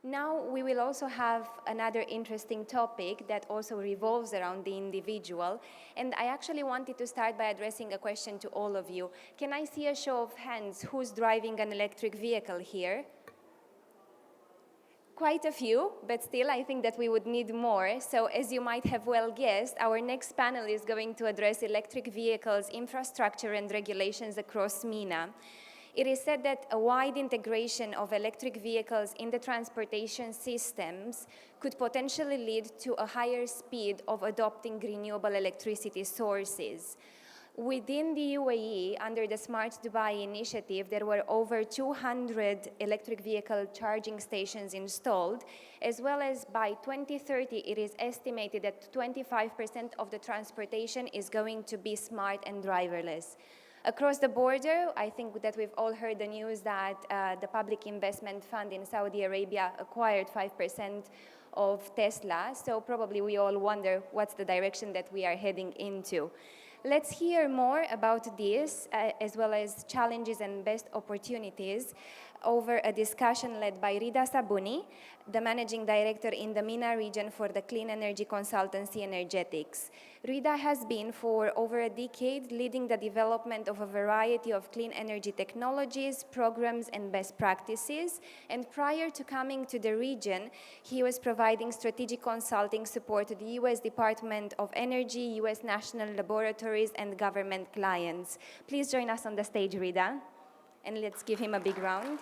Now we will also have another interesting topic that also revolves around the individual. And I actually wanted to start by addressing a question to all of you. Can I see a show of hands who's driving an electric vehicle here? Quite a few, but still I think that we would need more. So as you might have well guessed, our next panel is going to address electric vehicles, infrastructure and regulations across MENA. It is said that a wide integration of electric vehicles in the transportation systems could potentially lead to a higher speed of adopting renewable electricity sources. Within the UAE, under the Smart Dubai initiative, there were over 200 electric vehicle charging stations installed, as well as by 2030, it is estimated that 25% of the transportation is going to be smart and driverless. Across the border, I think that we've all heard the news that the Public Investment Fund in Saudi Arabia acquired 5% of Tesla, so probably we all wonder what's the direction that we are heading into. Let's hear more about this, as well as challenges and best opportunities, over a discussion led by Rida Sabuni, the Managing Director in the MENA region for the Clean Energy Consultancy Energetics. Rida has been for over a decade leading the development of a variety of clean energy technologies, programs, and best practices. And prior to coming to the region, he was providing strategic consulting support to the U.S. Department of Energy, U.S. national laboratories, and government clients. Please join us on the stage, Rida, and let's give him a big round.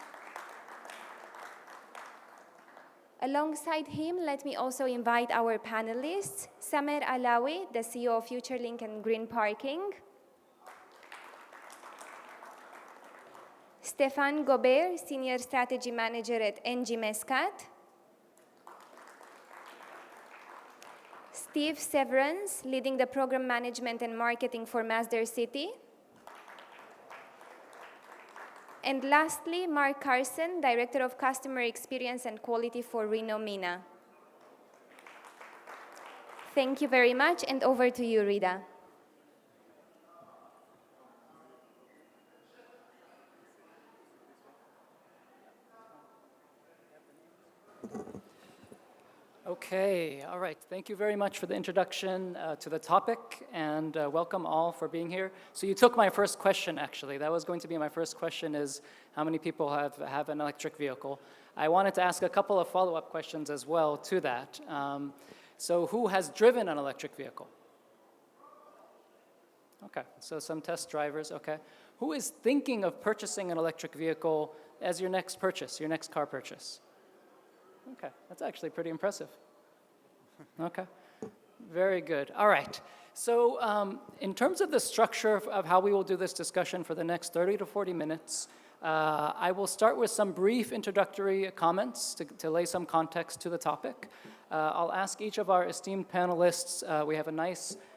Alongside him, let me also invite our panelists, Samer Alawi, the CEO of FutureLink and Green Parking, Stéphane Gobert, Senior Strategy Manager at NG Mescat, Steve Severance, leading the Program Management and Marketing for Masdar City, and lastly, Mark Carson, Director of Customer Experience and Quality for Reno MENA. Thank you very much, and over to you, Rida. Okay, all right. Thank you very much for the introduction to the topic, and welcome all for being here. So you took my first question, actually. That was going to be my first question, is how many people have an electric vehicle? I wanted to ask a couple of follow-up questions as well to that. So who has driven an electric vehicle? Okay, so some test drivers, okay. Who is thinking of purchasing an electric vehicle as your next purchase, your next car purchase? Okay, that's actually pretty impressive. Okay, very good. All right, so in terms of the structure of how we will do this discussion for the next 30 to 40 minutes, I will start with some brief introductory comments to lay some context to the topic. I'll ask each of our esteemed panelists, we have a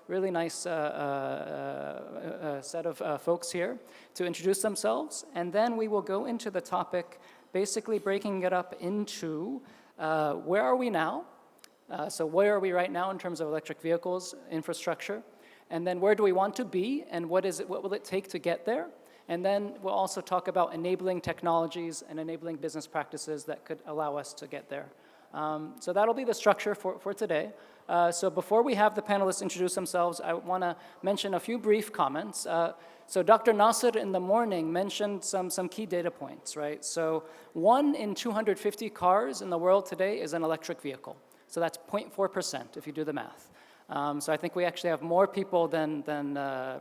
really nice set of folks here, to introduce themselves, and then we will go into the topic, basically breaking it up into where are we now? So where are we right now in terms of electric vehicles, infrastructure? And then where do we want to be, and what will it take to get there? And then we'll also talk about enabling technologies and enabling business practices that could allow us to get there. So that'll be the structure for today. So before we have the panelists introduce themselves, I want to mention a few brief comments. So Dr. Nasser in the morning mentioned some key data points, right? So 1 in 250 cars in the world today is an electric vehicle. So that's 0.4% if you do the math. So I think we actually have more people than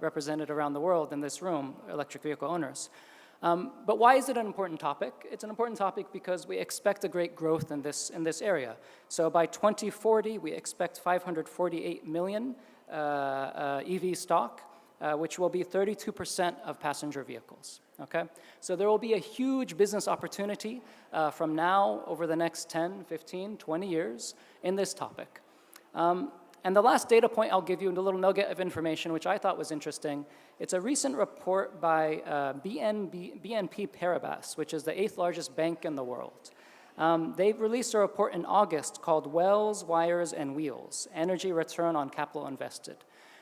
represented around the world in this room, electric vehicle owners. But why is it an important topic? It's an important topic because we expect a great growth in this area. So by 2040, we expect 548 million EV stock, which will be 32% of passenger vehicles, okay? So there will be a huge business opportunity from now over the next 10, 15, 20 years in this topic. And the last data point I'll give you, a little nugget of information, which I thought was interesting. It's a recent report by BNP Paribas, which is the 8th largest bank in the world. They've released a report in August called Wells, Wires, and Wheels, Energy Return on Capital Invested.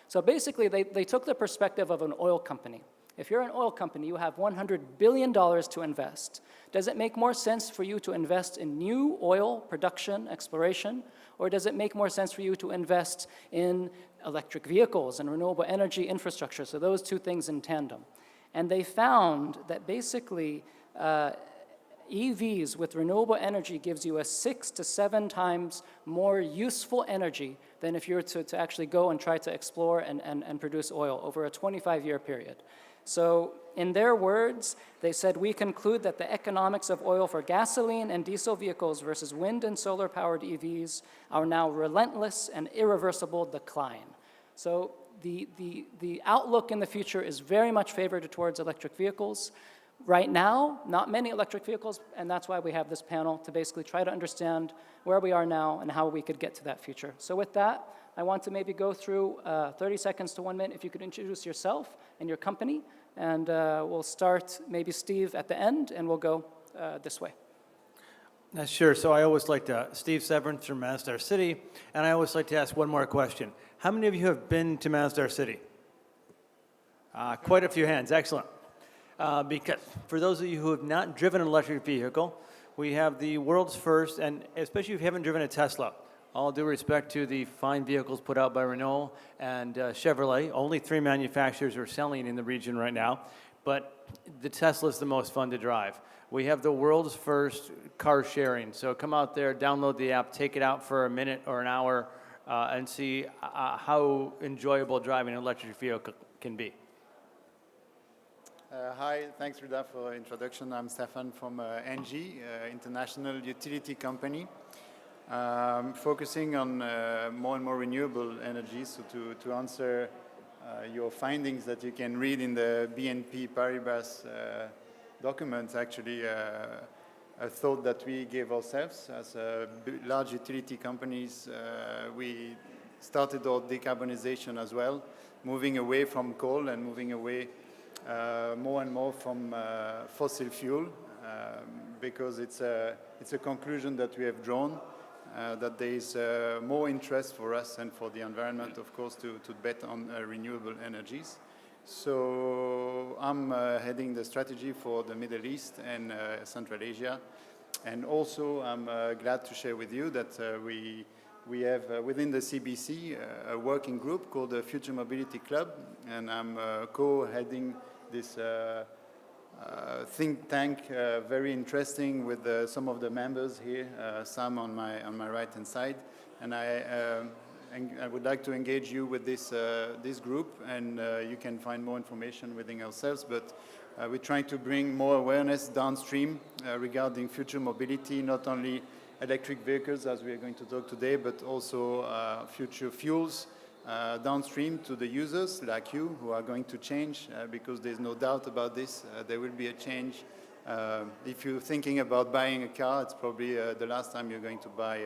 So basically, they took the perspective of an oil company, If you're an oil company, you have $100 billion to invest. Does it make more sense for you to invest in new oil production, exploration, or does it make more sense for you to invest in electric vehicles and renewable energy infrastructure? So those two things in tandem. And they found that basically EVs with renewable energy gives you a 6 to 7 times more useful energy than if you were to actually go and try to explore and produce oil over a 25-year period. So in their words, they said, we conclude that the economics of oil for gasoline and diesel vehicles versus wind and solar-powered EVs are now relentless and irreversible decline. So the outlook in the future is very much favored towards electric vehicles. Right now, not many electric vehicles, and that's why we have this panel to basically try to understand where we are now and how we could get to that future. So with that, I want to maybe go through 30 seconds to 1 minute if you could introduce yourself and your company, and we'll start maybe Steve at the end, and we'll go this way. Sure. So I always like to, Steve Severance from Masdar City, and I always like to ask one more question. How many of you have been to Masdar City? Quite a few hands. Excellent. Because for those of you who have not driven an electric vehicle, we have the world's first, and especially if you haven't driven a Tesla, all due respect to the fine vehicles put out by Renault and Chevrolet, only 3 manufacturers are selling in the region right now, but the Tesla is the most fun to drive. We have the world's first car sharing, so come out there, download the app, take it out for a minute or an hour, and see how enjoyable driving an electric vehicle can be. Hi, thanks Ruda for the introduction. I'm Stefan from ENGIE, international utility company, focusing on more and more renewable energy. So to answer your findings that you can read in the BNP Paribas documents, actually a thought that we gave ourselves as large utility companies. We started our decarbonization as well, moving away from coal and moving away more and more from fossil fuel, because it's a conclusion that we have drawn, that there is more interest for us and for the environment, of course, to bet on renewable energies. So I'm heading the strategy for the Middle East and Central Asia. And also I'm glad to share with you that we have within the CBC a working group called the Future Mobility Club, and I'm co-heading this think tank, very interesting, with some of the members here, Sam on my right-hand side, and I would like to engage you with this group, and you can find more information within ourselves, but we're trying to bring more awareness downstream regarding future mobility, not only electric vehicles, as we are going to talk today, but also future fuels downstream to the users like you, who are going to change, because there's no doubt about this. There will be a change. If you're thinking about buying a car, it's probably the last time you're going to buy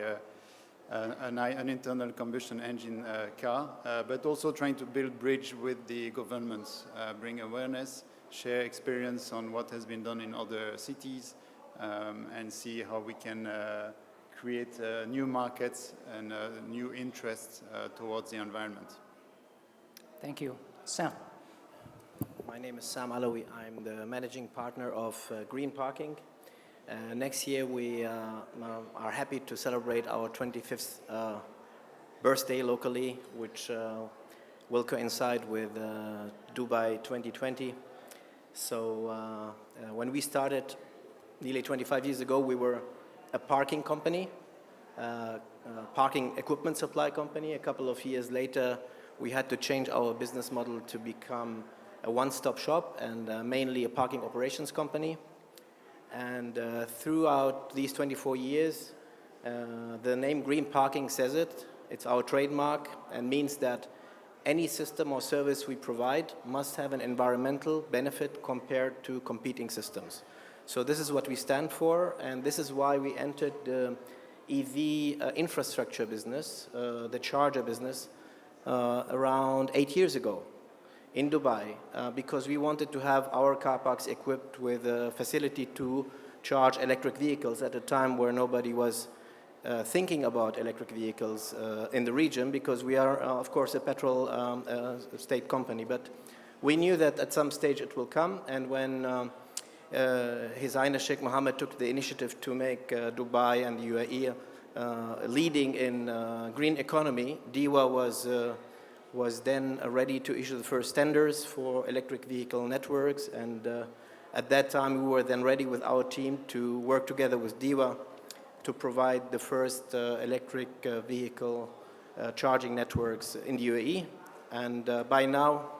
an internal combustion engine car, but also trying to build bridge with the governments, bring awareness, share experience on what has been done in other cities, and see how we can create new markets and new interests towards the environment. Thank you. Sam. My name is Sam Alawi. I'm the managing partner of Green Parking. Next year we are happy to celebrate our 25th birthday locally, which will coincide with Dubai 2020. So when we started nearly 25 years ago, we were a parking company, parking equipment supply company. A couple of years later, we had to change our business model to become a one-stop shop and mainly a parking operations company. And throughout these 24 years, the name Green Parking says it. It's our trademark and means that any system or service we provide must have an environmental benefit compared to competing systems. So this is what we stand for, and this is why we entered the EV infrastructure business, the charger business, around 8 years ago in Dubai, because we wanted to have our car parks equipped with a facility to charge electric vehicles at a time where nobody was thinking about electric vehicles in the region, because we are, of course, a petrol state company. But We knew that at some stage it will come, and when His Highness Sheikh Mohammed took the initiative to make Dubai and the UAE leading in green economy, DEWA was then ready to issue the first tenders for electric vehicle networks, and at that time we were then ready with our team to work together with DEWA to provide the first electric vehicle charging networks in the UAE. And by now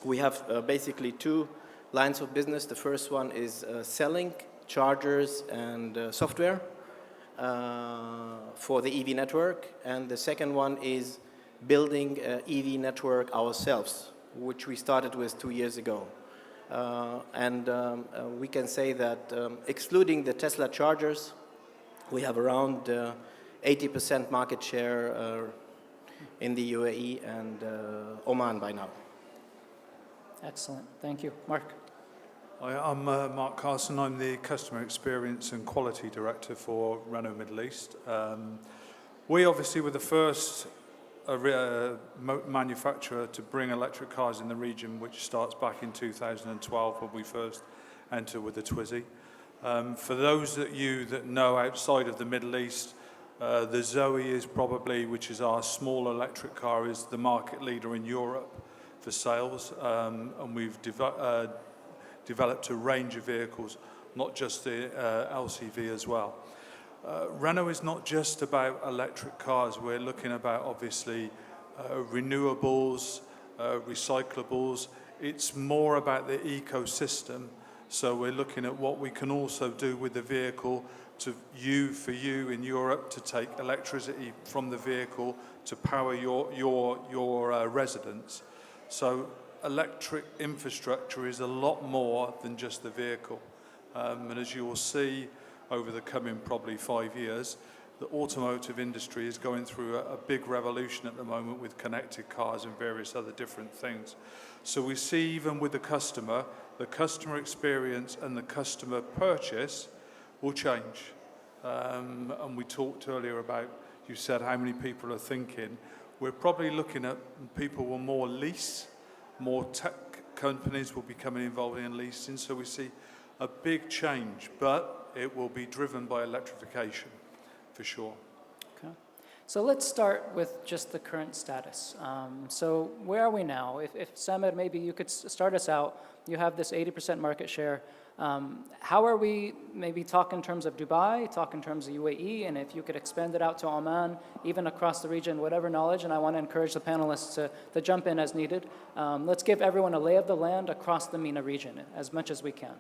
we have basically two lines of business. The first one is selling chargers and software for the EV network, and the second one is building an EV network ourselves, which we started with 2 years ago. We can say that excluding the Tesla chargers, we have around 80% market share in the UAE and Oman by now. Excellent. Thank you. Mark. Hi, I'm Mark Carson. I'm the Customer Experience and Quality Director for Renault Middle East. We obviously were the first manufacturer to bring electric cars in the region, which starts back in 2012 when we first entered with the Twizy. For those of you that know outside of the Middle East, the Zoe is probably, which is our small electric car, is the market leader in Europe for sales, and we've developed a range of vehicles, not just the LCV as well. Renault is not just about electric cars. We're looking about, obviously, renewables, recyclables. It's more about the ecosystem. So we're looking at what we can also do with the vehicle for you in Europe to take electricity from the vehicle to power your residence. So electric infrastructure is a lot more than just the vehicle. And as you will see over the coming probably 5 years, the automotive industry is going through a big revolution at the moment with connected cars and various other different things. So we see even with the customer experience and the customer purchase will change. And we talked earlier about, you said how many people are thinking. We're probably looking at people will more lease, more tech companies will be coming involved in leasing. So we see a big change, but it will be driven by electrification, for sure. Okay. So let's start with just the current status. So where are we now? If Samir, maybe you could start us out. You have this 80% market share. How are we, maybe talk in terms of Dubai, talk in terms of UAE, and if you could expand it out to Oman, even across the region, whatever knowledge, and I want to encourage the panelists to jump in as needed. Let's give everyone a lay of the land across the MENA region as much as we can.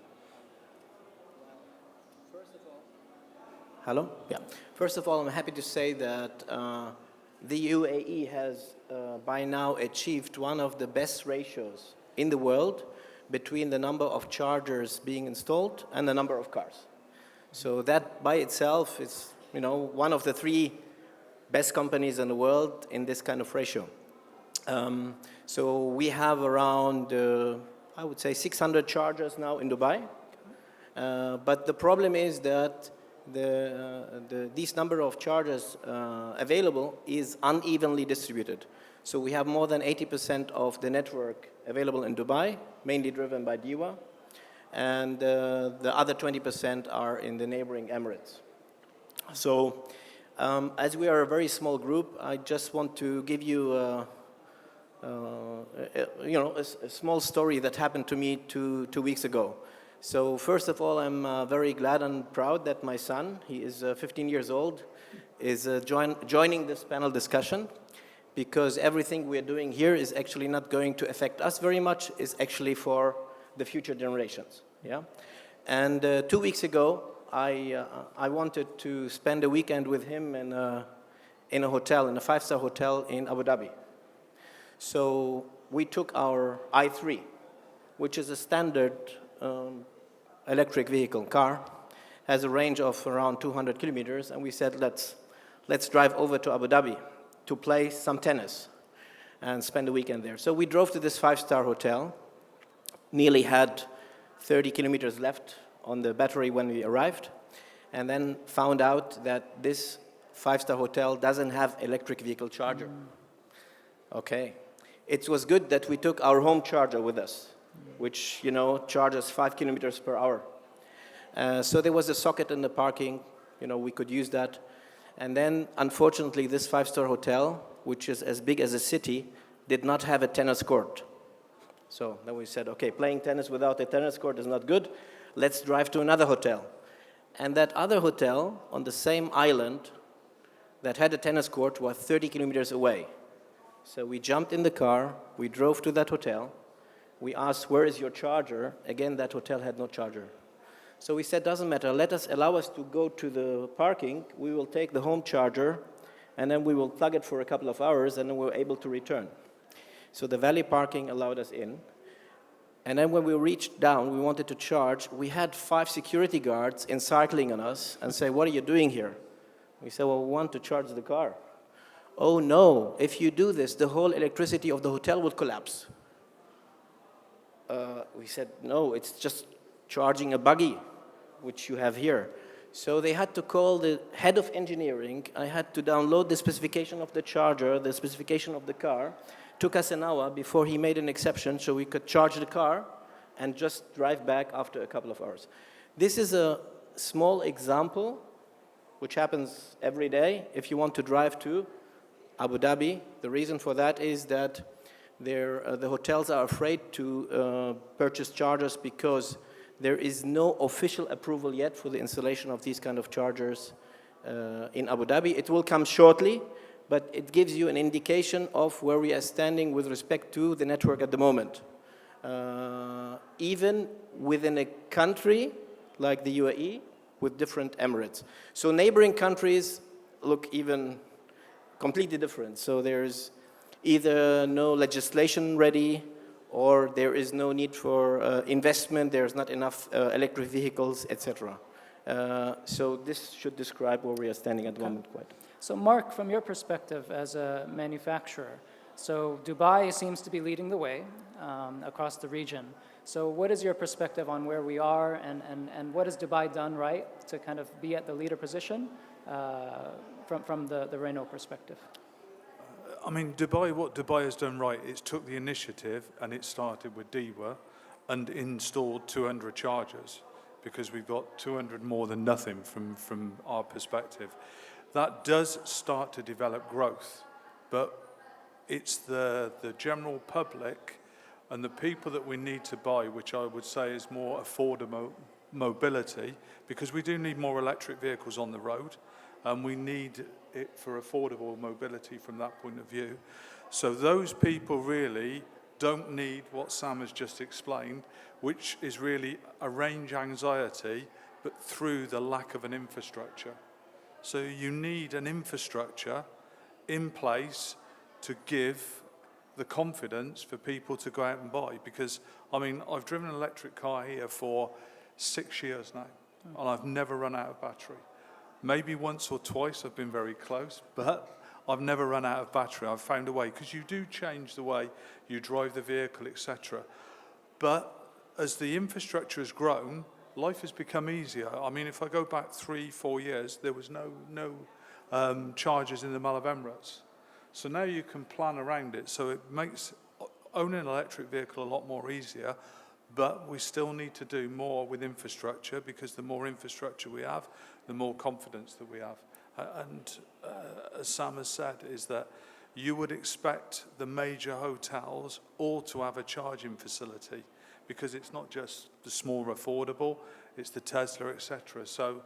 Hello? Yeah. First of all, I'm happy to say that the UAE has by now achieved one of the best ratios in the world between the number of chargers being installed and the number of cars. So that by itself is, one of the 3 best companies in the world in this kind of ratio. So we have around, I would say, 600 chargers now in Dubai. But the problem is that this number of chargers available is unevenly distributed. So we have more than 80% of the network available in Dubai, mainly driven by DEWA, and the other 20% are in the neighboring Emirates. So as we are a very small group, I just want to give you a small story that happened to me two weeks ago. So first of all, I'm very glad and proud that my son, he is 15 years old, is joining this panel discussion, because everything we're doing here is actually not going to affect us very much, it's actually for the future generations. Yeah? And 2 weeks ago, I wanted to spend a weekend with him in a hotel, in a 5-star hotel in Abu Dhabi. So we took our i3, which is a standard electric vehicle car, has a range of around 200 kilometers, and we said, let's drive over to Abu Dhabi to play some tennis and spend a weekend there. So we drove to this 5-star hotel, nearly had 30 kilometers left on the battery when we arrived, and then found out that this 5-star hotel doesn't have electric vehicle charger. Okay. it was good that we took our home charger with us, which, charges 5 kilometers per hour. So there was a socket in the parking, we could use that. And then, unfortunately, this 5-star hotel, which is as big as a city, did not have a tennis court. So then we said, okay, playing tennis without a tennis court is not good. Let's drive to another hotel. And that other hotel on the same island that had a tennis court was 30 kilometers away. So we jumped in the car, we drove to that hotel, we asked, where is your charger? Again, that hotel had no charger. So we said, doesn't matter, allow us to go to the parking, we will take the home charger, and then we will plug it for a couple of hours, and then we're able to return. So the valley parking allowed us in. And then when we reached down, we wanted to charge, we had 5 security guards encircling on us and say, what are you doing here? We said, well, we want to charge the car. Oh no, if you do this, the whole electricity of the hotel will collapse. We said, no, it's just charging a buggy, which you have here. So they had to call the head of engineering. I had to download the specification of the charger, the specification of the car. Took us an hour before he made an exception so we could charge the car and just drive back after a couple of hours. This is a small example which happens every day. If you want to drive to Abu Dhabi, the reason for that is that the hotels are afraid to purchase chargers because there is no official approval yet for the installation of these kind of chargers in Abu Dhabi. It will come shortly, but it gives you an indication of where we are standing with respect to the network at the moment. Even within a country like the UAE with different emirates. So neighboring countries look even completely different. So there's either no legislation ready or there is no need for investment, there's not enough electric vehicles, etc. So this should describe where we are standing at the moment quite. So Mark, from your perspective as a manufacturer, so Dubai seems to be leading the way across the region. So what is your perspective on where we are and what has Dubai done right to kind of be at the leader position from the Renault perspective? I mean, what Dubai has done right, it's took the initiative and it started with DEWA and installed 200 chargers because we've got 200 more than nothing from our perspective. That does start to develop growth, but it's the general public and the people that we need to buy, which I would say is more affordable mobility, because we do need more electric vehicles on the road, and we need it for affordable mobility from that point of view. So those people really don't need what Sam has just explained, which is really a range anxiety, but through the lack of an infrastructure. So you need an infrastructure in place to give the confidence for people to go out and buy. Because, I mean, I've driven an electric car here for 6 years now, and I've never run out of battery. Maybe once or twice I've been very close, but I've never run out of battery. I've found a way, because you do change the way you drive the vehicle, etc. But as the infrastructure has grown, life has become easier. I mean, if I go back 3-4 years, there was no charges in the Mall of Emirates. So now you can plan around it. So it makes owning an electric vehicle a lot more easier, but we still need to do more with infrastructure, because the more infrastructure we have, the more confidence that we have. And as Sam has said, is that you would expect the major hotels all to have a charging facility, because it's not just the small affordable, it's the Tesla, etc. So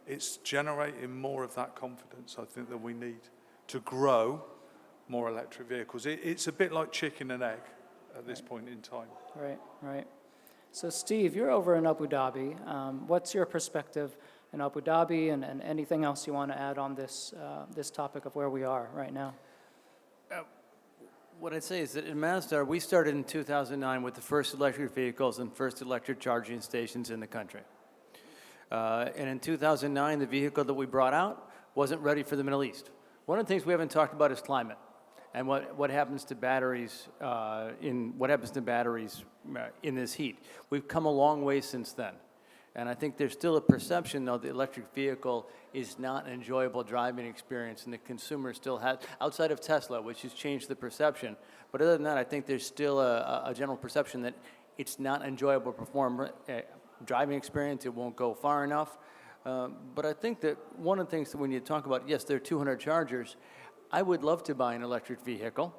it's generating more of that confidence, I think, that we need to grow more electric vehicles. It's a bit like chicken and egg at this point in time. Right. So Steve, you're over in Abu Dhabi. What's your perspective in Abu Dhabi and anything else you want to add on this topic of where we are right now? What I'd say is that in Mazda, we started in 2009 with the first electric vehicles and first electric charging stations in the country. And in 2009, the vehicle that we brought out wasn't ready for the Middle East. One of the things we haven't talked about is climate and what happens to batteries in this heat. We've come a long way since then. And I think there's still a perception, though, the electric vehicle is not an enjoyable driving experience, and the consumer still has, outside of Tesla, which has changed the perception. But other than that, I think there's still a general perception that it's not an enjoyable driving experience. It won't go far enough. But I think that one of the things that we need to talk about, yes, there are 200 chargers. I would love to buy an electric vehicle.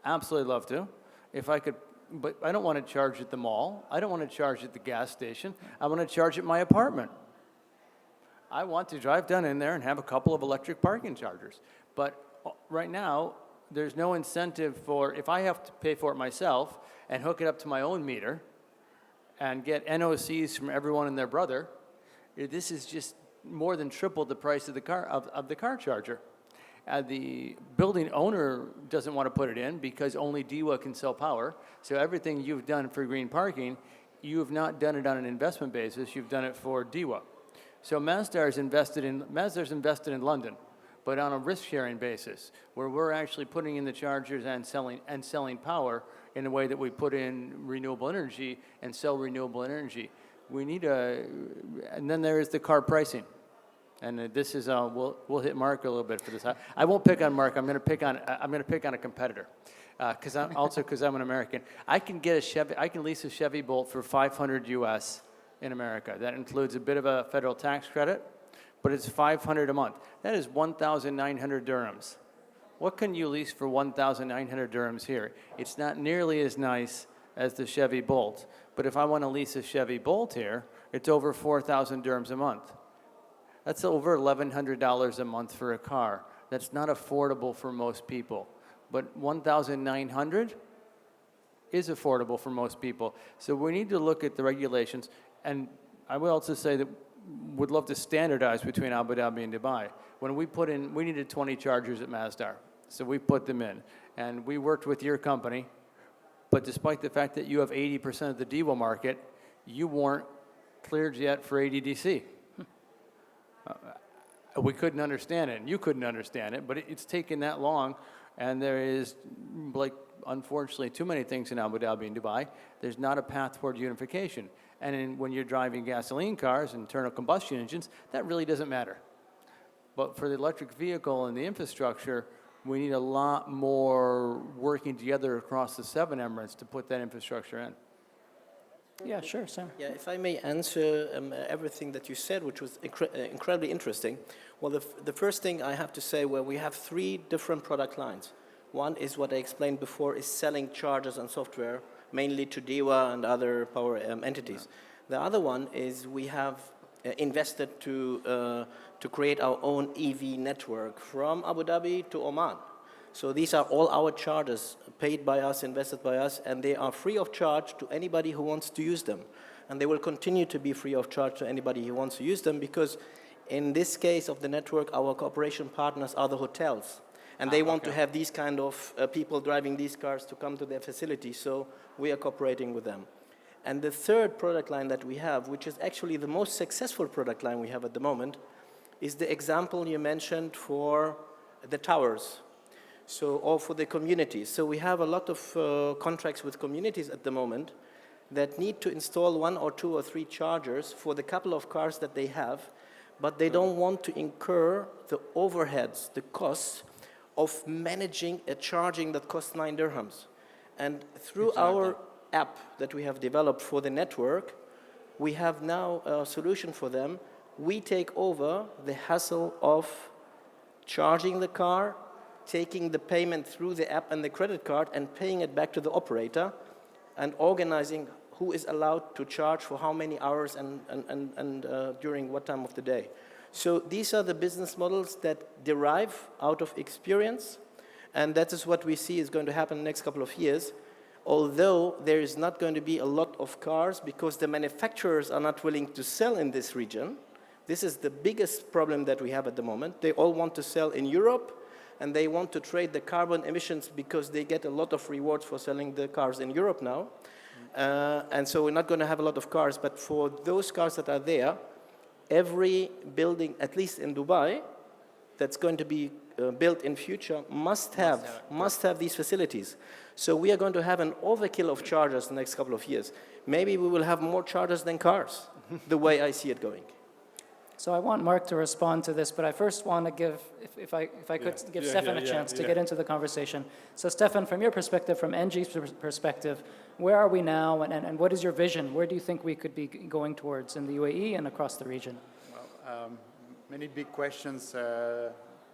Absolutely love to. If I could. But I don't want to charge at the mall. I don't want to charge at the gas station. I want to charge at my apartment. I want to drive down in there and have a couple of electric parking chargers. But right now, there's no incentive for, if I have to pay for it myself and hook it up to my own meter and get NOCs from everyone and their brother, this is just more than triple the price of the car charger. The building owner doesn't want to put it in because only DEWA can sell power. So everything you've done for green parking, you have not done it on an investment basis. You've done it for DEWA. So Masdar's invested in London, but on a risk-sharing basis, where we're actually putting in the chargers and selling power in a way that we put in renewable energy and sell renewable energy. We need and then there is the car pricing. And this is we'll hit Mark a little bit for this. I won't pick on Mark. I'm going to pick on a competitor, because I'm an American. I can lease a Chevy Bolt for $500 US in America. That includes a bit of a federal tax credit, but it's $500 a month. That is 1,900 dirhams. What can you lease for 1,900 dirhams here? It's not nearly as nice as the Chevy Bolt, but if I want to lease a Chevy Bolt here, it's over 4,000 dirhams a month. That's over $1,100 a month for a car. That's not affordable for most people. But 1,900 is affordable for most people. So we need to look at the regulations. And I will also say that would love to standardize between Abu Dhabi and Dubai. When we needed 20 chargers at Masdar. So we put them in. And we worked with your company. But despite the fact that you have 80% of the DEWA market, you weren't cleared yet for ADDC. We couldn't understand it, and you couldn't understand it, but it's taken that long, and there is, unfortunately, too many things in Abu Dhabi and Dubai. There's not a path toward unification. And when you're driving gasoline cars, internal combustion engines, that really doesn't matter. But for the electric vehicle and the infrastructure, we need a lot more working together across the 7 Emirates to put that infrastructure in. Yeah, sure, Sam. Yeah, if I may answer everything that you said, which was incredibly interesting. Well, the first thing I have to say, well, we have 3 different product lines. One is what I explained before, is selling chargers and software, mainly to DEWA and other power entities. Yeah. The other one is we have invested to create our own EV network from Abu Dhabi to Oman. So these are all our chargers, paid by us, invested by us, and they are free of charge to anybody who wants to use them. And they will continue to be free of charge to anybody who wants to use them, because in this case of the network, our cooperation partners are the hotels. And they want to have these kind of people driving these cars to come to their facility, so we are cooperating with them. And the third product line that we have, which is actually the most successful product line we have at the moment, is the example you mentioned for the towers. Or for the communities. So we have a lot of contracts with communities at the moment that need to install 1 or 2 or 3 chargers for the couple of cars that they have, but they don't want to incur the overheads, the costs of managing a charging that costs 9 dirhams. And through our app that we have developed for the network, we have now a solution for them. We take over the hassle of charging the car, taking the payment through the app and the credit card and paying it back to the operator, and organizing who is allowed to charge for how many hours and during what time of the day. So these are the business models that derive out of experience, and that is what we see is going to happen in the next couple of years, although there is not going to be a lot of cars because the manufacturers are not willing to sell in this region. This is the biggest problem that we have at the moment. They all want to sell in Europe, and they want to trade the carbon emissions because they get a lot of rewards for selling the cars in Europe now. And so we're not going to have a lot of cars, but for those cars that are there, every building, at least in Dubai, that's going to be built in future must have these facilities. So we are going to have an overkill of chargers the next couple of years. Maybe we will have more chargers than cars, the way I see it going. So I want Mark to respond to this, but I first want to give, if I could give Stefan a chance to get into the conversation. So Stefan, from your perspective, from NG's perspective, where are we now, and what is your vision? Where do you think we could be going towards in the UAE and across the region? Well, many big questions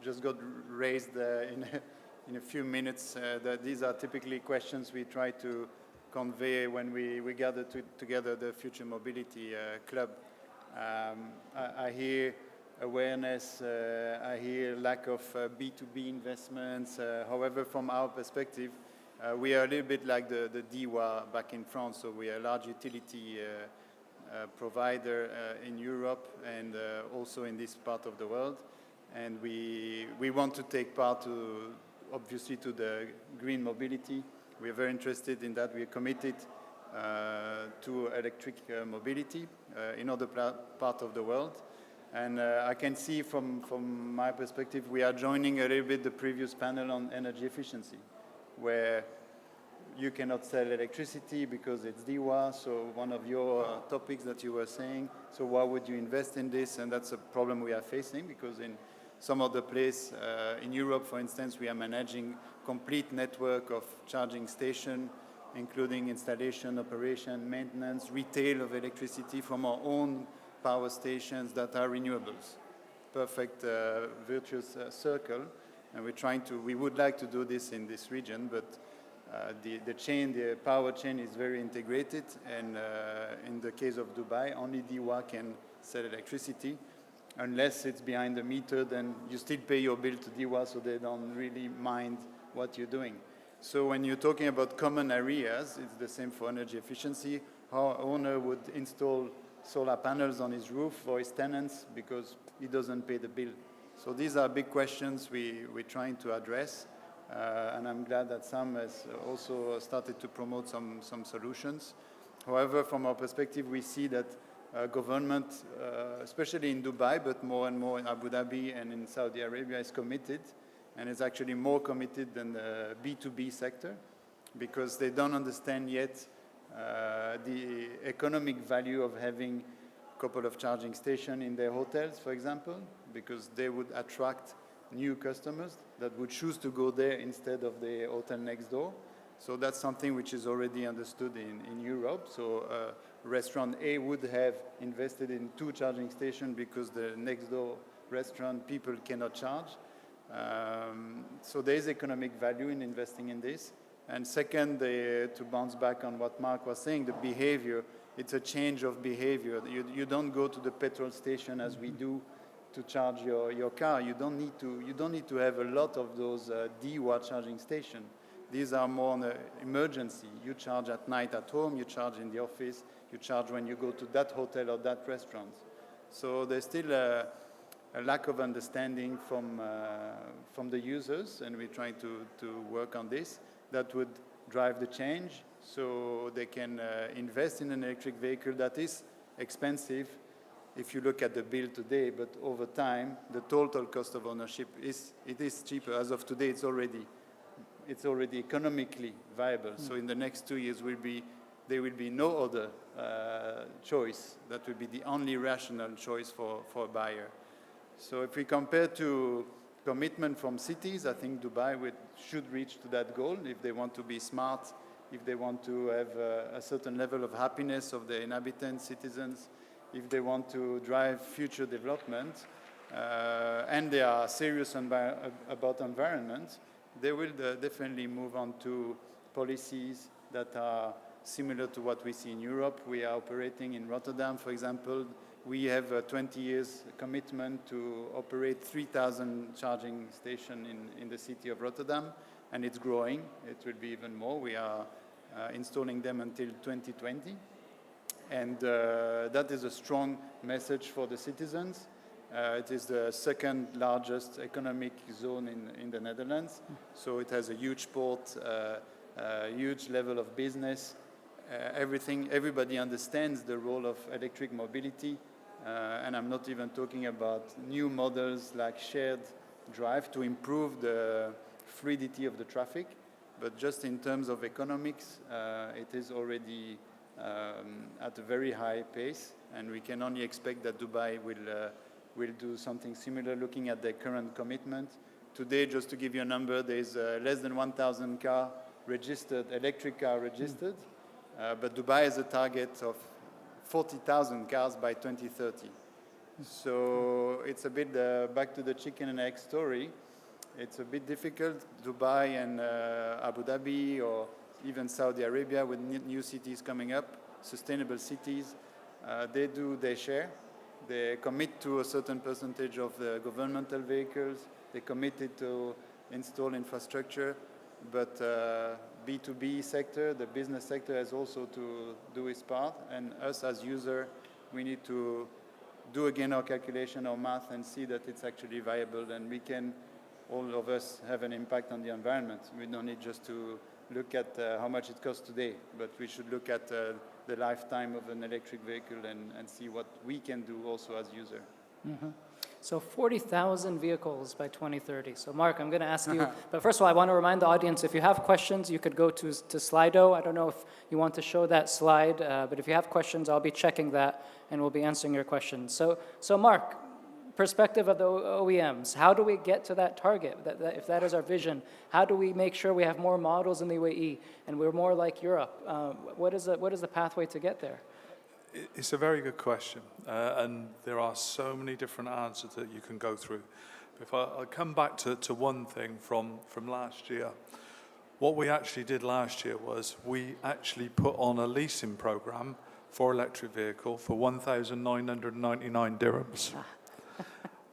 just got raised in a few minutes. These are typically questions we try to convey when we gather together the Future Mobility Club. I hear awareness, I hear lack of B2B investments. However, from our perspective, we are a little bit like the DIWA back in France, so we are a large utility provider in Europe and also in this part of the world. And we want to take part, obviously, to the green mobility. We are very interested in that. We are committed to electric mobility in other parts of the world. And I can see from my perspective, we are joining a little bit the previous panel on energy efficiency, where you cannot sell electricity because it's DIWA, so one of your topics that you were saying, so why would you invest in this? And that's a problem we are facing, because in some other place, in Europe, for instance, we are managing complete network of charging station, including installation, operation, maintenance, retail of electricity from our own power stations that are renewables. Perfect virtuous circle, and we would like to do this in this region, but the power chain is very integrated, and in the case of Dubai, only DIWA can sell electricity. Unless it's behind the meter, then you still pay your bill to DIWA, so they don't really mind what you're doing. So when you're talking about common areas, it's the same for energy efficiency. Our owner would install solar panels on his roof for his tenants because he doesn't pay the bill. So these are big questions we're trying to address. And I'm glad that Sam has also started to promote some solutions. However, from our perspective, we see that government, especially in Dubai, but more and more in Abu Dhabi and in Saudi Arabia, is committed, and is actually more committed than the B2B sector, because they don't understand yet the economic value of having a couple of charging stations in their hotels, for example, because they would attract new customers that would choose to go there instead of the hotel next door. So that's something which is already understood in Europe. So restaurant A would have invested in 2 charging stations because the next door restaurant people cannot charge. So there is economic value in investing in this. And second, to bounce back on what Mark was saying, the behavior, it's a change of behavior. You don't go to the petrol station as we do to charge your car. You don't need to have a lot of those DIWA charging stations. These are more on an emergency. You charge at night at home, you charge in the office, you charge when you go to that hotel or that restaurant. So there's still a lack of understanding from the users, and we're trying to work on this. That would drive the change, so they can invest in an electric vehicle that is expensive if you look at the bill today, but over time, the total cost of ownership is cheaper. As of today, it's already economically viable. So in the next 2 years, there will be no other choice. That will be the only rational choice for a buyer. So if we compare to commitment from cities, I think Dubai should reach to that goal if they want to be smart, if they want to have a certain level of happiness of the inhabitants, citizens, if they want to drive future development, and they are serious about environment, they will definitely move on to policies that are similar to what we see in Europe. We are operating in Rotterdam, for example. We have a 20 years commitment to operate 3,000 charging stations in the city of Rotterdam, and it's growing. It will be even more. We are installing them until 2020. And that is a strong message for the citizens. It is the second largest economic zone in the Netherlands. So it has a huge port, huge level of business. Everybody understands the role of electric mobility. And I'm not even talking about new models like shared drive to improve the fluidity of the traffic. But just in terms of economics, it is already at a very high pace, and we can only expect that Dubai will do something similar, looking at their current commitment. Today, just to give you a number, there's less than 1,000 electric car registered, but Dubai has a target of 40,000 cars by 2030. So it's a bit back to the chicken and egg story. It's a bit difficult. Dubai and Abu Dhabi or even Saudi Arabia with new cities coming up, sustainable cities, they do their share. They commit to a certain percentage of the governmental vehicles. They committed to install infrastructure. But B2B sector, the business sector has also to do its part. And us as user, we need to do again our calculation, our math, and see that it's actually viable, and we can, all of us, have an impact on the environment. We don't need just to look at how much it costs today, but we should look at the lifetime of an electric vehicle and see what we can do also as user. Mm-hmm. So 40,000 vehicles by 2030. So Mark, I'm going to ask you, but first of all, I want to remind the audience, if you have questions, you could go to Slido. I don't know if you want to show that slide, but if you have questions, I'll be checking that, and we'll be answering your questions. So Mark, perspective of the OEMs, how do we get to that target? If that is our vision, how do we make sure we have more models in the UAE and we're more like Europe? What is the pathway to get there? It's a very good question, and there are so many different answers that you can go through. If I come back to one thing from last year, what we actually did last year was we actually put on a leasing program for electric vehicle for 1,999 dirhams.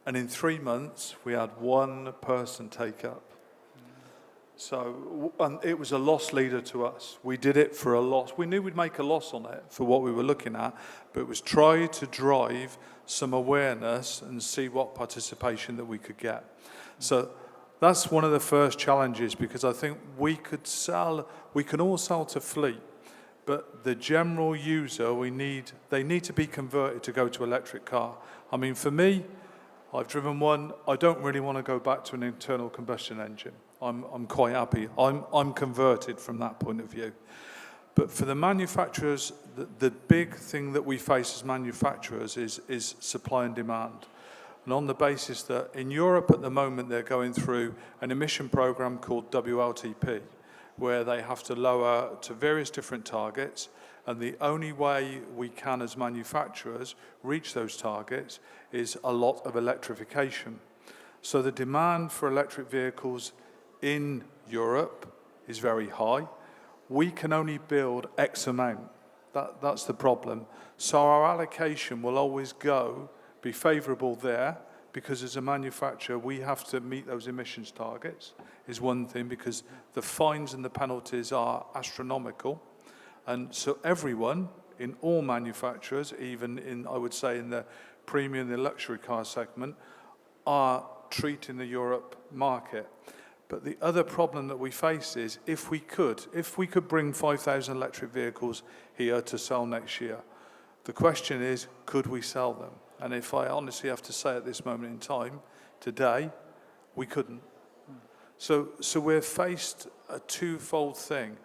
And in 3 months, we had one person take up. So and it was a loss leader to us. We did it for a loss. We knew we'd make a loss on it for what we were looking at, but it was try to drive some awareness and see what participation that we could get. So that's one of the first challenges, because I think we can all sell to fleet, but the general user, they need to be converted to go to electric car. I mean, for me, I've driven one. I don't really want to go back to an internal combustion engine. I'm quite happy. I'm converted from that point of view. But for the manufacturers, the big thing that we face as manufacturers is supply and demand. And on the basis that in Europe at the moment, they're going through an emission program called WLTP, where they have to lower to various different targets. And the only way we can, as manufacturers, reach those targets is a lot of electrification. So the demand for electric vehicles in Europe is very high. We can only build X amount. That's the problem. So our allocation will always be favorable there, because as a manufacturer, we have to meet those emissions targets, is one thing, because the fines and the penalties are astronomical. And so everyone, in all manufacturers, even in, I would say, in the premium, the luxury car segment, are treating the Europe market. But the other problem that we face is if we could bring 5,000 electric vehicles here to sell next year, the question is, could we sell them? And if I honestly have to say at this moment in time, today, we couldn't. So we're faced a twofold thing.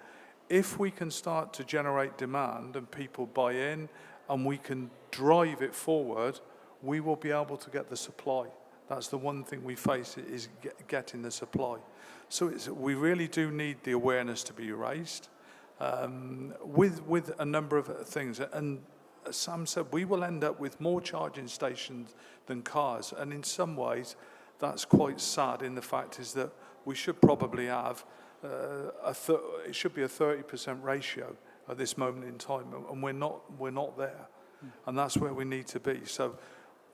If we can start to generate demand and people buy in and we can drive it forward, we will be able to get the supply. That's the one thing we face, is getting the supply. So we really do need the awareness to be raised with a number of things. And as Sam said, we will end up with more charging stations than cars. And in some ways, that's quite sad, in the fact is that we should probably have it should be a 30% ratio at this moment in time, and we're not there, and that's where we need to be. So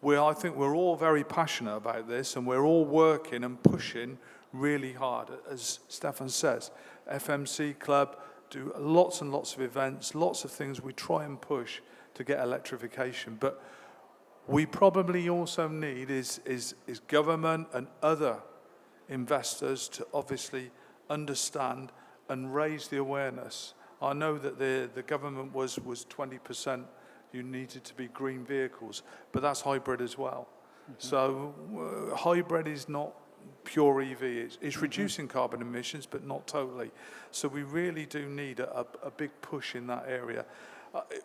I think we're all very passionate about this, and we're all working and pushing really hard. As Stefan says, FMC Club do lots and lots of events, lots of things we try and push to get electrification, but we probably also need is government and other investors to obviously understand and raise the awareness. I know that the government was 20% you needed to be green vehicles, but that's hybrid as well. Mm-hmm. So hybrid is not pure EV. It's reducing carbon emissions, but not totally. So we really do need a big push in that area.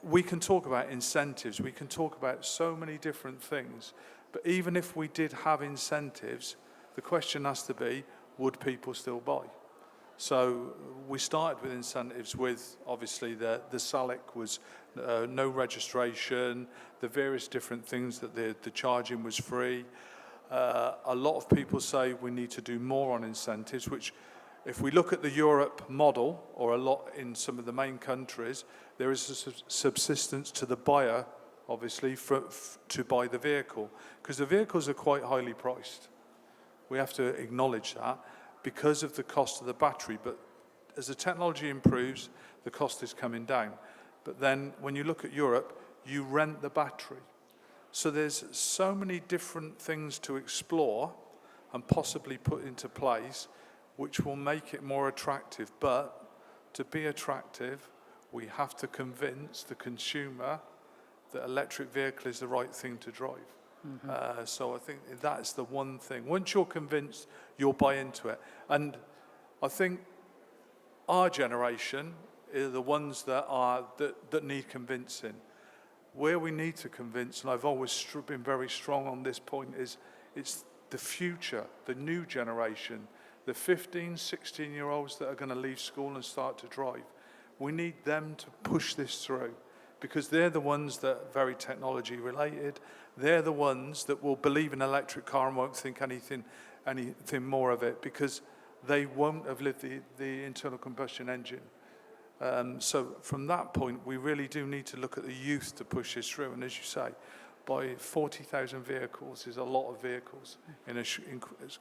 We can talk about incentives. We can talk about so many different things. But even if we did have incentives, the question has to be, would people still buy? So we started with incentives with, obviously, the SALIC was no registration, the various different things that the charging was free. A lot of people say we need to do more on incentives, which if we look at the Europe model, or a lot in some of the main countries, there is a subsistence to the buyer, obviously, to buy the vehicle, because the vehicles are quite highly priced. We have to acknowledge that because of the cost of the battery, but as the technology improves, the cost is coming down. But then when you look at Europe, you rent the battery. So there's so many different things to explore and possibly put into place which will make it more attractive. But to be attractive, we have to convince the consumer that electric vehicle is the right thing to drive. So I think that's the one thing. Once you're convinced, you'll buy into it. And I think our generation are the ones that need convincing. Where we need to convince, and I've always been very strong on this point, is it's the future, the new generation, the 15, 16-year-olds that are going to leave school and start to drive. We need them to push this through, because they're the ones that are very technology related. They're the ones that will believe in an electric car and won't think anything more of it, because they won't have lived the internal combustion engine. So from that point, we really do need to look at the youth to push this through. And as you say, by 40,000 vehicles is a lot of vehicles in a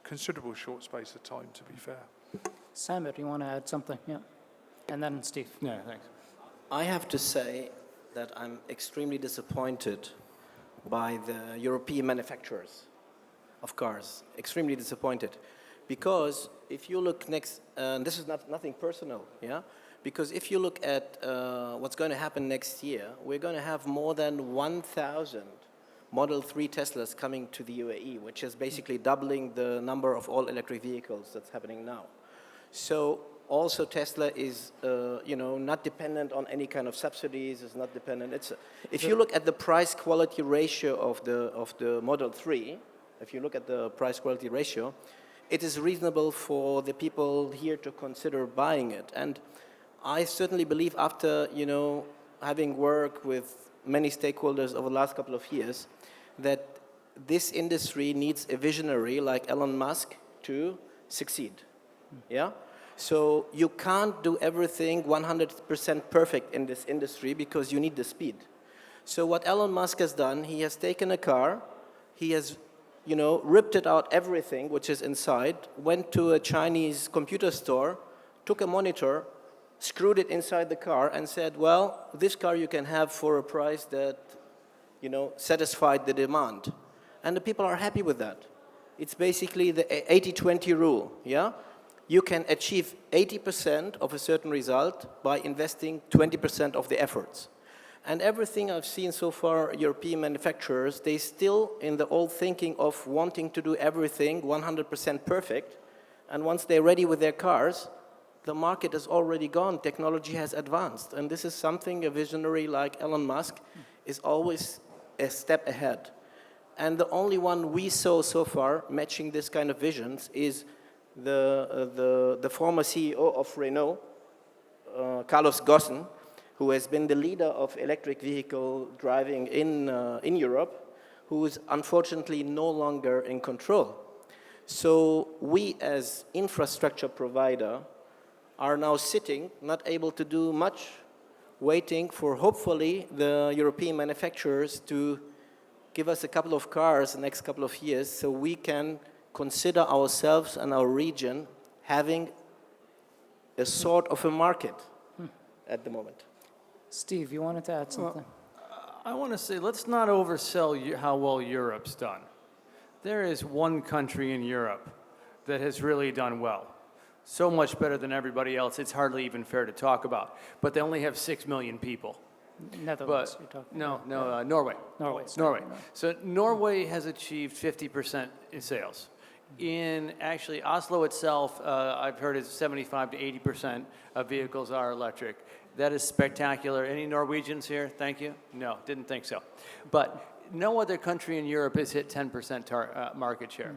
considerable short space of time, to be fair. Samir, do you want to add something? Yeah. And then Steve. Yeah, thanks. I have to say that I'm extremely disappointed by the European manufacturers of cars. Extremely disappointed. Because if you look next, this is nothing personal, yeah? Because if you look at what's going to happen next year, we're going to have more than 1,000 Model 3 Teslas coming to the UAE, which is basically doubling the number of all-electric vehicles that's happening now. So also Tesla is, not dependent on any kind of subsidies. It's not dependent. If you look at the price-quality ratio of the Model 3, if you look at the price-quality ratio, it is reasonable for the people here to consider buying it. And I certainly believe, after having worked with many stakeholders over the last couple of years, that this industry needs a visionary like Elon Musk to succeed. Yeah. So you can't do everything 100% perfect in this industry, because you need the speed. So what Elon Musk has done, he has taken a car, he has ripped it out, everything which is inside, went to a Chinese computer store, took a monitor, screwed it inside the car, and said, well, this car you can have for a price that, satisfied the demand. And the people are happy with that. It's basically the 80-20 rule, yeah? You can achieve 80% of a certain result by investing 20% of the efforts. And everything I've seen so far, European manufacturers, they still in the old thinking of wanting to do everything 100% perfect. And once they're ready with their cars, the market is already gone. Technology has advanced. And this is something a visionary like Elon Musk is always a step ahead. And the only one we saw so far matching this kind of visions is the former CEO of Renault, Carlos Ghosn, who has been the leader of electric vehicle driving in Europe, who is unfortunately no longer in control. So we as infrastructure provider are now sitting, not able to do much, waiting for hopefully the European manufacturers to give us a couple of cars the next couple of years, so we can consider ourselves and our region having a sort of a market at the moment. Steve, you wanted to add something? I want to say, let's not oversell how well Europe's done. There is one country in Europe that has really done well. So much better than everybody else, it's hardly even fair to talk about. But they only have 6 million people. Netherlands, you're talking about. Norway. Norway. Norway. So Norway has achieved 50% in sales. In actually Oslo itself, I've heard it's 75 to 80% of vehicles are electric. That is spectacular. Any Norwegians here? Thank you. No, didn't think so. But no other country in Europe has hit 10% market share.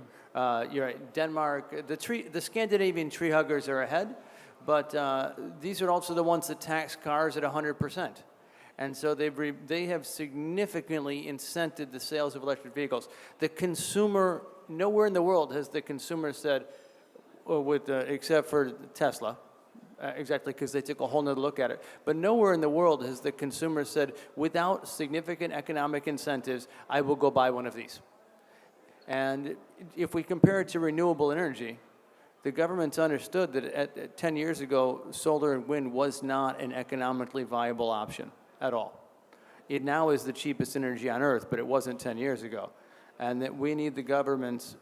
You're right. Denmark, the Scandinavian tree huggers are ahead, but these are also the ones that tax cars at 100%. And so they have significantly incented the sales of electric vehicles. The consumer, nowhere in the world has the consumer said, except for Tesla, exactly, because they took a whole nother look at it. But nowhere in the world has the consumer said, without significant economic incentives, I will go buy one of these. And if we compare it to renewable energy, the government's understood that 10 years ago, solar and wind was not an economically viable option at all. It now is the cheapest energy on earth, but it wasn't 10 years ago. And that we need the governments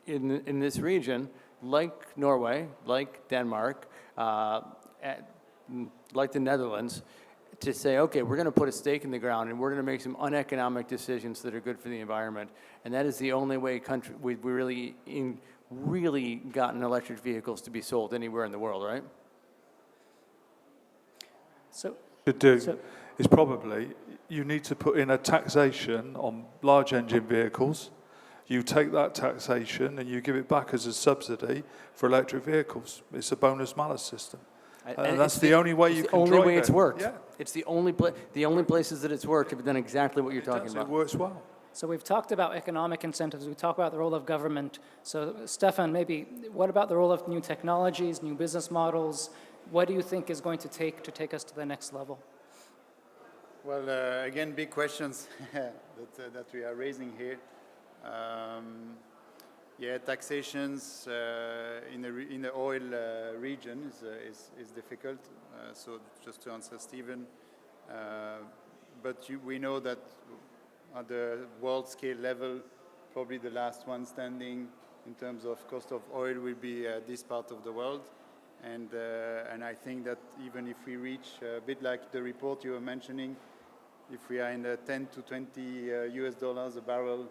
in this region, like Norway, like Denmark, like the Netherlands, to say, okay, we're going to put a stake in the ground and we're going to make some uneconomic decisions that are good for the environment. And that is the only way we've really gotten electric vehicles to be sold anywhere in the world, right? So, Should do is probably you need to put in a taxation on large engine vehicles. You take that taxation and you give it back as a subsidy for electric vehicles. It's a bonus-malus system. And that's the only way you can drive it. It's the only way it's worked. Yeah. It's the only places that it's worked have done exactly what you're talking about. It works well. so we've talked about economic incentives, we talked about the role of government. So Stefan, maybe what about the role of new technologies, new business models? What do you think is going to take us to the next level? Well, again, big questions that we are raising here. Yeah, taxations in the oil region is difficult. So just to answer Stephen, but we know that at the world scale level, probably the last one standing in terms of cost of oil will be this part of the world. And I think that even if we reach a bit like the report you were mentioning, if we are in the 10 to 20 US dollars a barrel,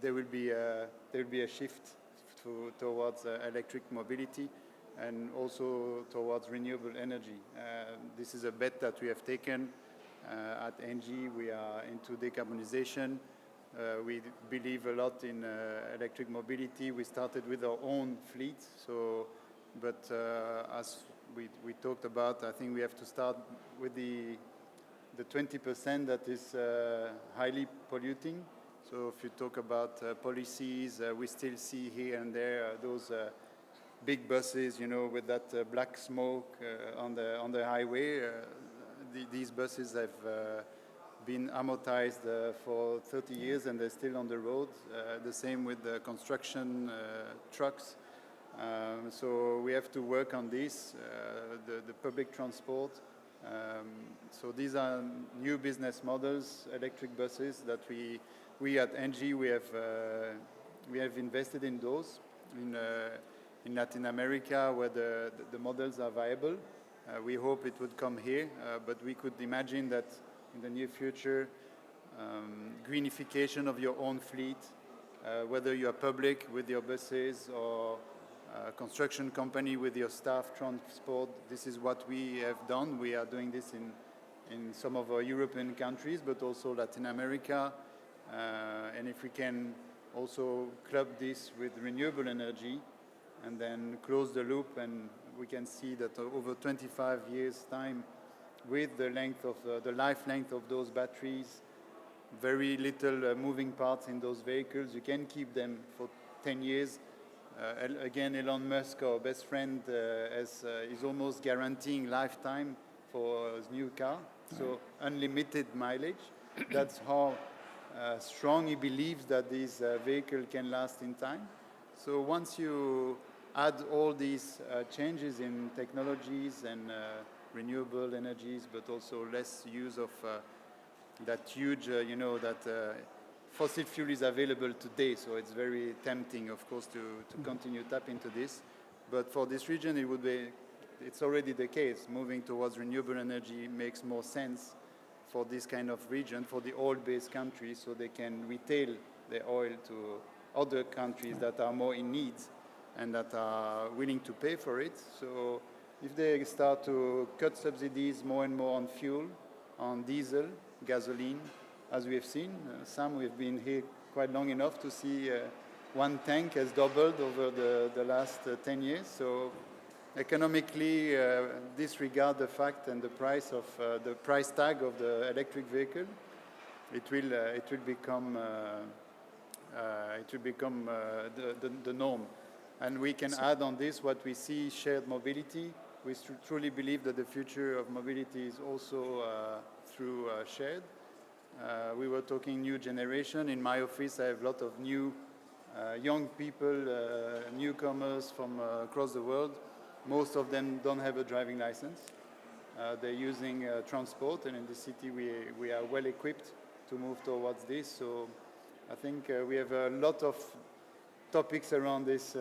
there will be a shift towards electric mobility and also towards renewable energy. This is a bet that we have taken at NG. We are into decarbonization. We believe a lot in electric mobility. We started with our own fleet, but as we talked about, I think we have to start with the 20% that is highly polluting. So if you talk about policies, we still see here and there those big buses, with that black smoke on the highway. These buses have been amortized for 30 years and they're still on the road. The same with the construction trucks. So we have to work on this, the public transport. So these are new business models, electric buses that we at NG we have invested in those in Latin America where the models are viable. We hope it would come here, but we could imagine that in the near future, greenification of your own fleet, whether you are public with your buses or a construction company with your staff transport. This is what we have done. We are doing this in some of our European countries, but also Latin America. And if we can also club this with renewable energy and then close the loop, and we can see that over 25 years' time, with the length of the life length of those batteries, very little moving parts in those vehicles, you can keep them for 10 years. Again, Elon Musk, our best friend, is almost guaranteeing lifetime for his new car, so unlimited mileage. That's how strong he believes that this vehicle can last in time. So once you add all these changes in technologies and renewable energies, but also less use of that huge, that fossil fuel is available today, so it's very tempting, of course, to continue tap into this. But for this region, it's already the case. Moving towards renewable energy makes more sense for this kind of region, for the oil-based countries, so they can retail their oil other countries that are more in need and that are willing to pay for it. So if they start to cut subsidies more and more on fuel, on diesel, gasoline, as we have seen, Sam, we've been here quite long enough to see one tank has doubled over the last 10 years. So economically, disregard the fact and the price of the price tag of the electric vehicle. It will become the norm. And we can add on this what we see, shared mobility. We truly believe that the future of mobility is also through shared. We were talking new generation. In my office, I have a lot of new young people, newcomers from across the world. Most of them don't have a driving license. They're using transport, and in the city we are well equipped to move towards this. So I think we have a lot of topics around these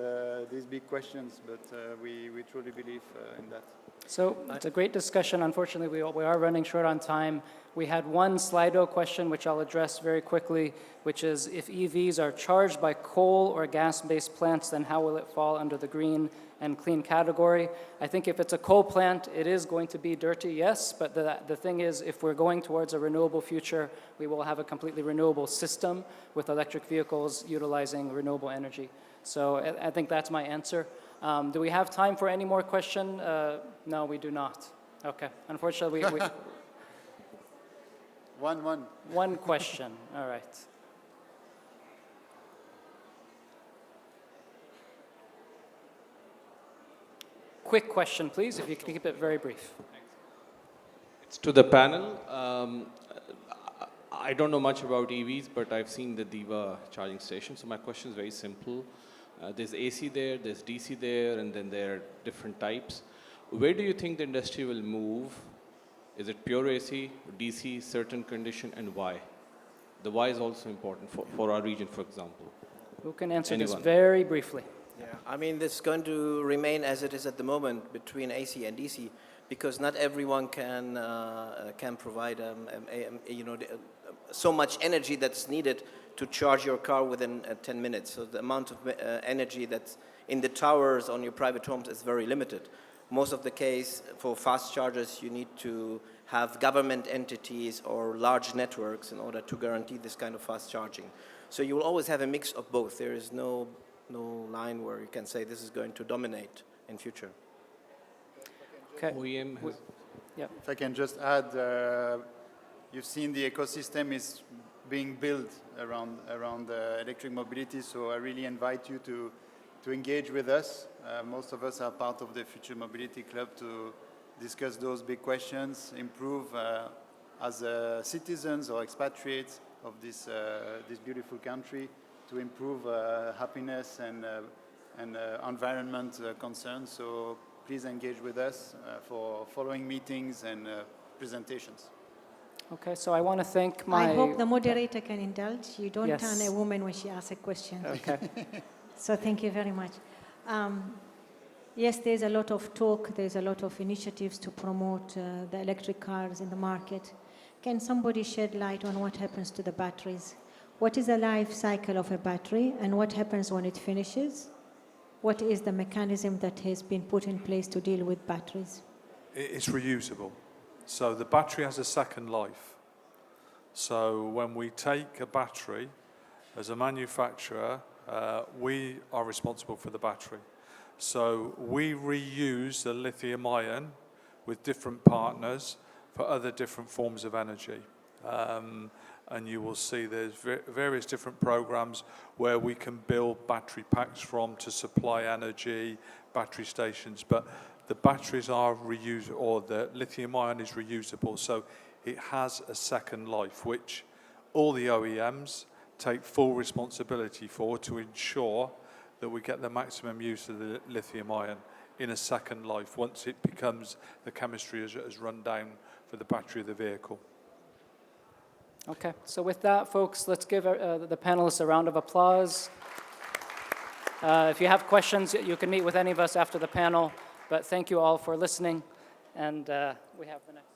big questions, but we truly believe in that. So it's a great discussion. Unfortunately, we are running short on time. We had one Slido question, which I'll address very quickly, which is if EVs are charged by coal or gas-based plants, then how will it fall under the green and clean category? I think if it's a coal plant, it is going to be dirty, yes, but the thing is, if we're going towards a renewable future, we will have a completely renewable system with electric vehicles utilizing renewable energy. So I think that's my answer. Do we have time for any more question? No, we do not. Okay. Unfortunately, we One question. All right. Quick question, please, if you can keep it very brief. It's to the panel. I don't know much about EVs, but I've seen the Diva charging station. So my question is very simple. There's AC there, there's DC there, and then there are different types. Where do you think the industry will move? Is it pure AC, DC, certain condition, and why? The why is also important for our region, for example. Who can answer Anyone? this very briefly? Yeah, I mean, this is going to remain as it is at the moment between AC and DC, because not everyone can provide so much energy that's needed to charge your car within 10 minutes. So the amount of energy that's in the towers on your private homes is very limited. Most of the case for fast chargers, you need to have government entities or large networks in order to guarantee this kind of fast charging. So you will always have a mix of both. There is no line where you can say this is going to dominate in future. Okay. OEM has, If I can just add, you've seen the ecosystem is being built around electric mobility, so I really invite you to engage with us. Most of us are part of the Future Mobility Club to discuss those big questions, improve as citizens or expatriates of this beautiful country, to improve happiness and environment concerns. So please engage with us for following meetings and presentations. Okay, so I want to thank my... I hope the moderator can indulge. You don't Yes. turn a woman when she asks a question. Okay. So thank you very much. Yes, there's a lot of talk, there's a lot of initiatives to promote the electric cars in the market. Can somebody shed light on what happens to the batteries? What is the life cycle of a battery, and what happens when it finishes? What is the mechanism that has been put in place to deal with batteries? It's reusable. So the battery has a second life. So when we take a battery, as a manufacturer, we are responsible for the battery. So we reuse the lithium ion with different partners for other different forms of energy. And you will see there's various different programs where we can build battery packs from to supply energy, battery stations. But the batteries are reusable, or the lithium ion is reusable. So it has a second life, which all the OEMs take full responsibility for, to ensure that we get the maximum use of the lithium ion in a second life once it becomes, the chemistry has run down for the battery of the vehicle. Okay, so with that, folks, let's give the panelists a round of applause. If you have questions, you can meet with any of us after the panel, but thank you all for listening, and we have the next.